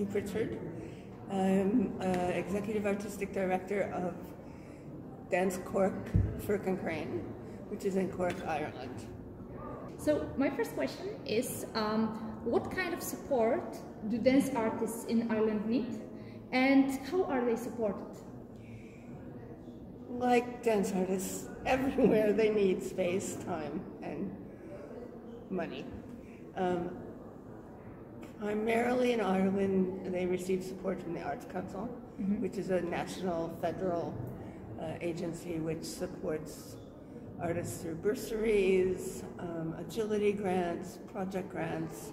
Uprichart. I'm Executive Artistic Director of Dance Cork Firkin Crane, which is in Cork, Ireland. So my first question is, what kind of support do dance artists in Ireland need, and how are they supported? Like dance artists everywhere, they need space, time, and money. Primarily in Ireland, they receive support from the Arts Council, which is a national federal agency which supports artists through bursaries, agility grants, project grants,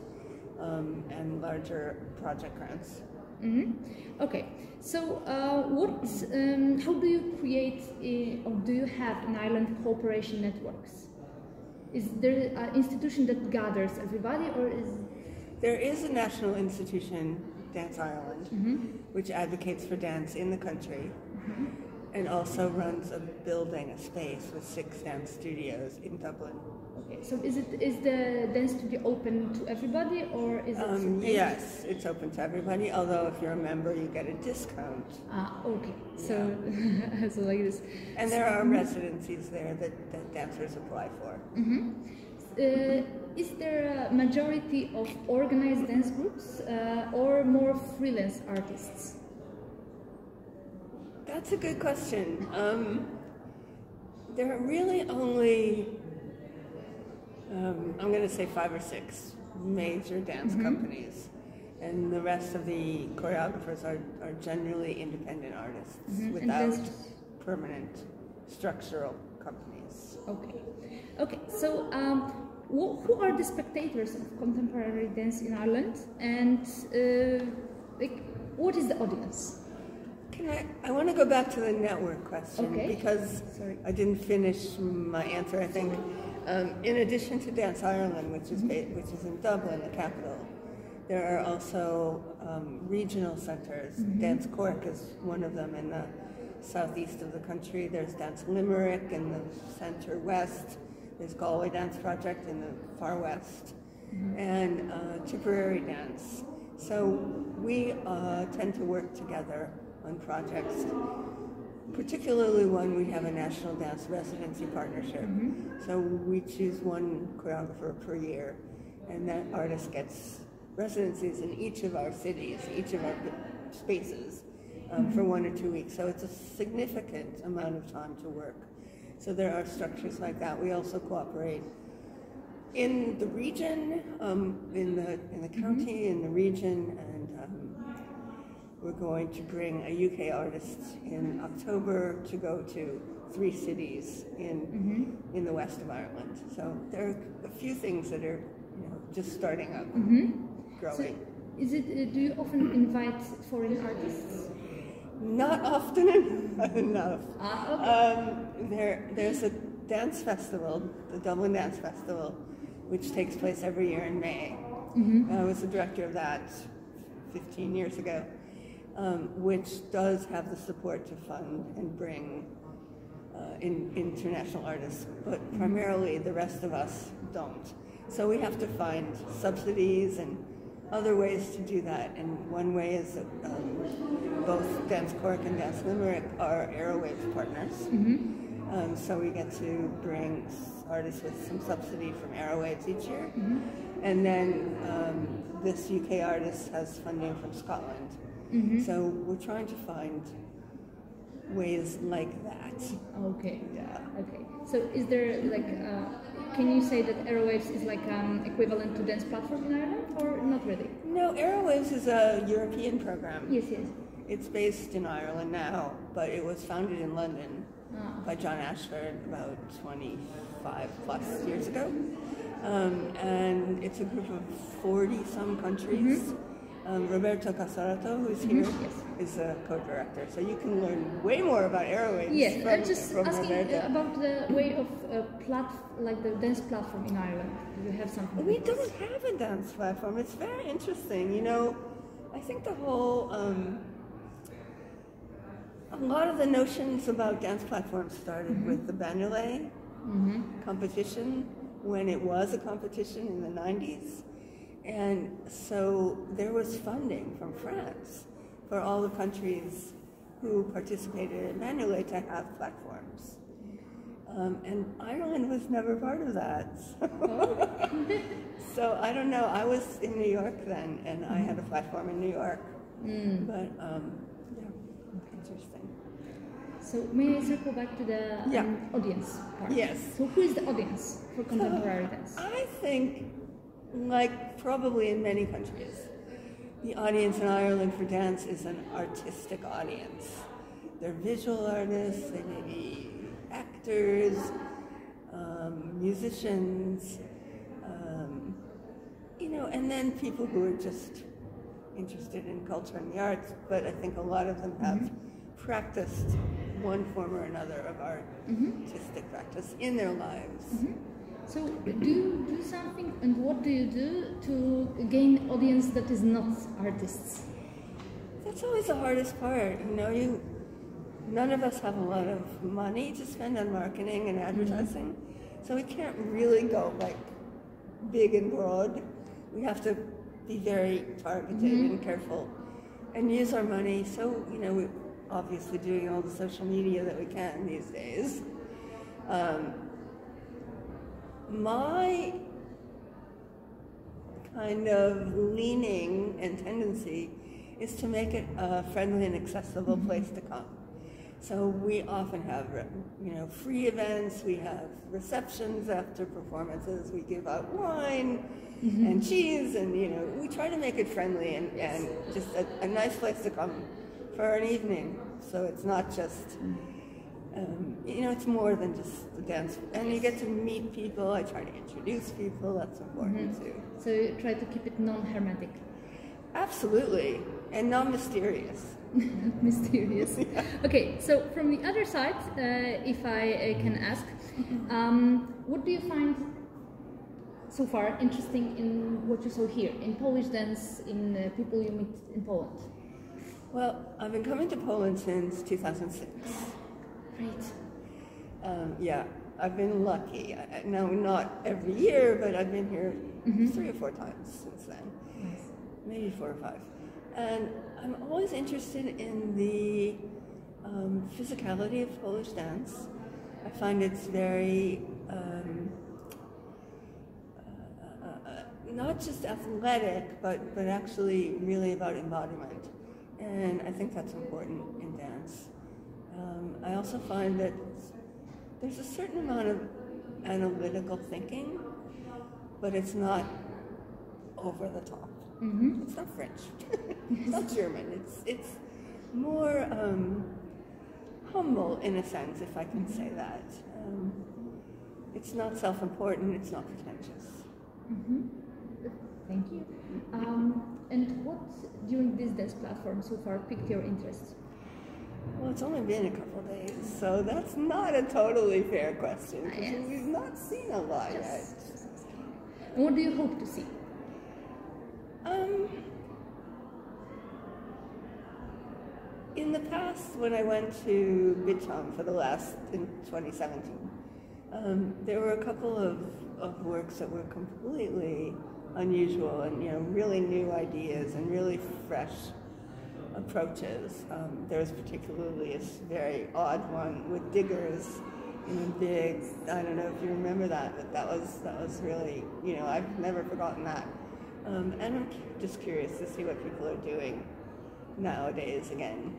and larger project grants. Okay, so how do you create or do you have in Ireland cooperation networks? Is there an institution that gathers everybody, or is... There is a national institution, Dance Ireland, which advocates for dance in the country, and also runs a building, a space with 6 dance studios in Dublin. Okay, so is the dance studio open to everybody, or is it? Yes, it's open to everybody. Although if you're a member, you get a discount. Okay. So, so like this. And there are residencies there that dancers apply for. Is there a majority of organized dance groups or more freelance artists? That's a good question. There are really only, I'm going to say 5 or 6 major dance companies, and the rest of the choreographers are generally independent artists without permanent structural companies. Okay. Okay, so who are the spectators of contemporary dance in Ireland, and what is the audience? I want to go back to the network question, because I didn't finish my answer, I think. In addition to Dance Ireland, which is in Dublin, the capital, there are also regional centers. Dance Cork is one of them in the southeast of the country. There's Dance Limerick in the center west. There's Galway Dance Project in the far west, and Tipperary Dance. So we tend to work together on projects, particularly when we have a national dance residency partnership. So we choose one choreographer per year, and that artist gets residencies in each of our cities, each of our spaces, for 1 or 2 weeks. So it's a significant amount of time to work. So there are structures like that. We also cooperate in the region, in the county, in the region, and we're going to bring a UK artist in October to go to 3 cities in the west of Ireland. So there are a few things that are just starting up, growing. So do you often invite foreign artists? Not often enough. There's a dance festival, the Dublin Dance Festival, which takes place every year in May. I was the director of that 15 years ago, which does have the support to fund and bring international artists, but primarily the rest of us don't. So we have to find subsidies and other ways to do that, and one way is that both Dance Cork and Dance Limerick are Airwaves partners. So we get to bring artists with some subsidy from Airwaves each year. And then this UK artist has funding from Scotland. So we're trying to find ways like that. Okay. Yeah. Okay. So is there can you say that Airwaves is like equivalent to Dance Platform in Ireland, or not really? No, Airwaves is a European program. Yes, yes. It's based in Ireland now, but it was founded in London by John Ashford about 25 plus years ago. And it's a group of 40-some countries. Roberto Casarato, who's here, is a co-director. So you can learn way more about Airwaves. Yes, I'm just from asking Roberto. about the way of like the dance platform in Ireland. Do you have something? We don't have a dance platform. It's very interesting. I think the whole, a lot of the notions about dance platforms started with the Banulé competition, when it was a competition in the 90s. And so there was funding from France for all the countries who participated in Manually to have platforms. And Ireland was never part of that. So I don't know, I was in New York then, and I had a platform in New York. But yeah, interesting. So may I circle back to the audience part? Yes. So who is the audience for contemporary dance? I think, like probably in many countries, the audience in Ireland for dance is an artistic audience. They're visual artists, they may be actors, musicians, you know, and then people who are just interested in culture and the arts, but I think a lot of them have practiced one form or another of artistic practice in their lives. So do you do something, and what do you do to gain audience that is not artists? That's always the hardest part, you know. None of us have a lot of money to spend on marketing and advertising, so we can't really go like big and broad. We have to be very targeted and careful and use our money. So, you know, we're obviously doing all the social media that we can these days. My kind of leaning and tendency is to make it a friendly and accessible place to come. So we often have, you know, free events, we have receptions after performances, we give out wine and cheese, and, you know, we try to make it friendly and just a nice place to come for an evening. So it's not just, you know, it's more than just the dance. And you get to meet people, I try to introduce people, that's important too. So you try to keep it non-hermetic. Absolutely, and non-mysterious. Mysterious. Yeah. Okay, so from the other side, if I can ask, what do you find so far interesting in what you saw here, in Polish dance, in people you meet in Poland? Well, I've been coming to Poland since 2006. Right. Yeah, I've been lucky. Now, not every year, but I've been here 3 or 4 times since then. Yes. Maybe 4 or 5. And I'm always interested in the physicality of Polish dance. I find it's very, not just athletic, but actually really about embodiment. And I think that's important in dance. I also find that there's a certain amount of analytical thinking, but it's not over the top. It's not French. It's not German. It's more humble in a sense, if I can say that. It's not self-important. It's not pretentious. Thank you. And what during this dance platform so far piqued your interest? Well, it's only been a couple of days, so that's not a totally fair question because we've not seen a lot yet. And what do you hope to see? In the past, when I went to Bicham for the last, in 2017, there were a couple of works that were completely unusual and, you know, really new ideas and really fresh approaches. There was particularly a very odd one with diggers in a big, I don't know if you remember that, but that was really, you know, I've never forgotten that. And I'm just curious to see what people are doing nowadays again